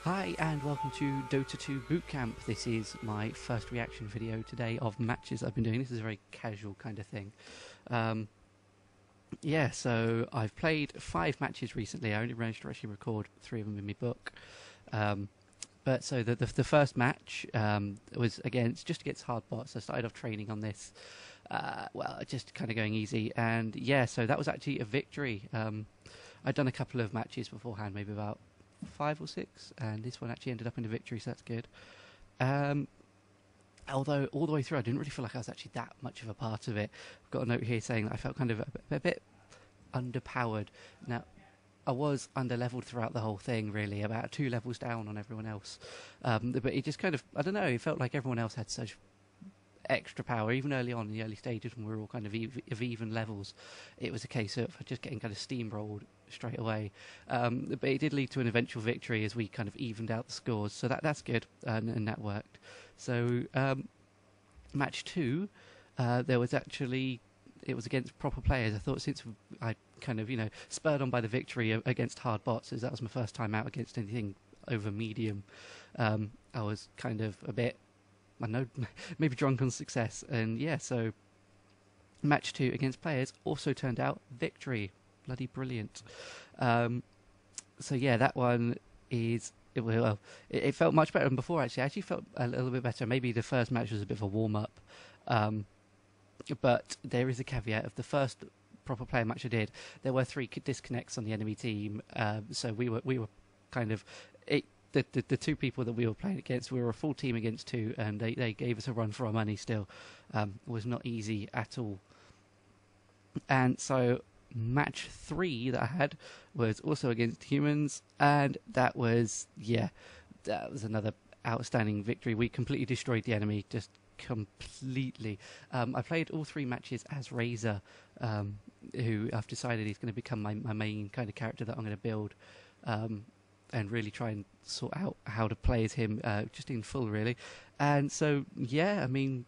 Hi and welcome to Dota 2 Bootcamp. This is my first reaction video today of matches I've been doing. This is a very casual kind of thing. So I've played 5 matches recently. I only managed to actually record 3 of them in my book. But the first match was just against hard bots. I started off training on this, just kind of going easy. And yeah, so that was actually a victory. I'd done a couple of matches beforehand, maybe about 5 or 6, and this one actually ended up in a victory, so that's good. Although all the way through I didn't really feel like I was actually that much of a part of it. I've got a note here saying that I felt kind of a bit underpowered. Now, I was underleveled throughout the whole thing, really, about 2 levels down on everyone else. But it just kind of, I don't know, it felt like everyone else had such extra power, even early on in the early stages when we were all kind of even levels. It was a case of just getting kind of steamrolled straight away. But it did lead to an eventual victory as we kind of evened out the scores, so that's good, and that worked. So match 2, it was against proper players. I thought since I kind of, spurred on by the victory against hard bots, as that was my first time out against anything over medium, I was kind of a bit, I don't know, maybe drunk on success. And yeah, so match 2 against players also turned out victory. Bloody brilliant. So yeah, that one is, it felt much better than before, actually. I actually felt a little bit better. Maybe the first match was a bit of a warm-up. But there is a caveat of the first proper player match I did. There were 3 disconnects on the enemy team. So we were kind of... The 2 people that we were playing against, we were a full team against 2, and they gave us a run for our money still. It was not easy at all. And so match 3 that I had was also against humans, and that was another outstanding victory. We completely destroyed the enemy, just completely. I played all 3 matches as Razor, who I've decided is going to become my main kind of character that I'm going to build, and really try and sort out how to play as him, just in full, really. And so, yeah, I mean,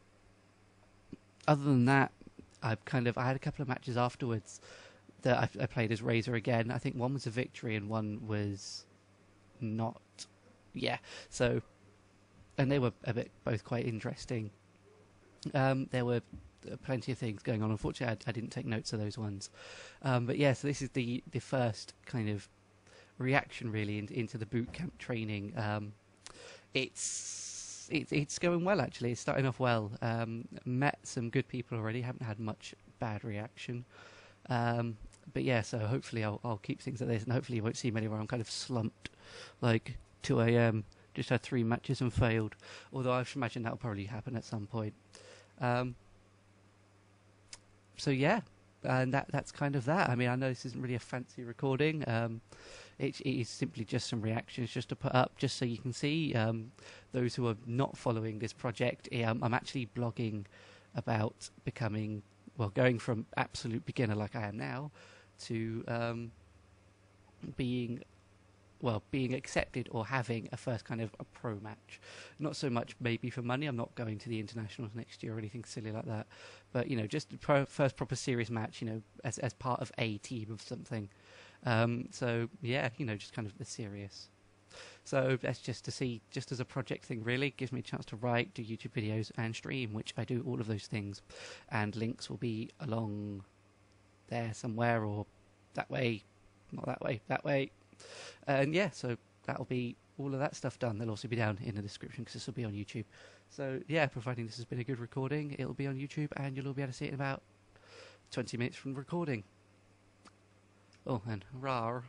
other than that, I had a couple of matches afterwards that I played as Razor again. I think one was a victory and one was not. Yeah, so, and they were both quite interesting. There were plenty of things going on. Unfortunately, I didn't take notes of those ones. But yeah, so this is the first kind of reaction really into the bootcamp training. It's going well, actually. It's starting off well. Met some good people already. Haven't had much bad reaction. But yeah, so hopefully I'll keep things like this, and hopefully you won't see many where I'm kind of slumped, like 2 a.m. Just had 3 matches and failed. Although I should imagine that'll probably happen at some point. So yeah, and that's kind of that. I mean, I know this isn't really a fancy recording. It is simply just some reactions just to put up, just so you can see. Those who are not following this project, I'm actually blogging about becoming, going from absolute beginner like I am now to being accepted or having a first kind of a pro match. Not so much maybe for money. I'm not going to the internationals next year or anything silly like that. But just the first proper serious match, as part of a team of something. So yeah, just kind of the serious. So that's just to see, just as a project thing, really. Gives me a chance to write, do YouTube videos and stream, which I do all of those things. And links will be along there somewhere, or that way, not that way, that way. And yeah, so that'll be all of that stuff done. They'll also be down in the description because this will be on YouTube. So yeah, providing this has been a good recording, it'll be on YouTube and you'll all be able to see it in about 20 minutes from recording. Oh, and rawr.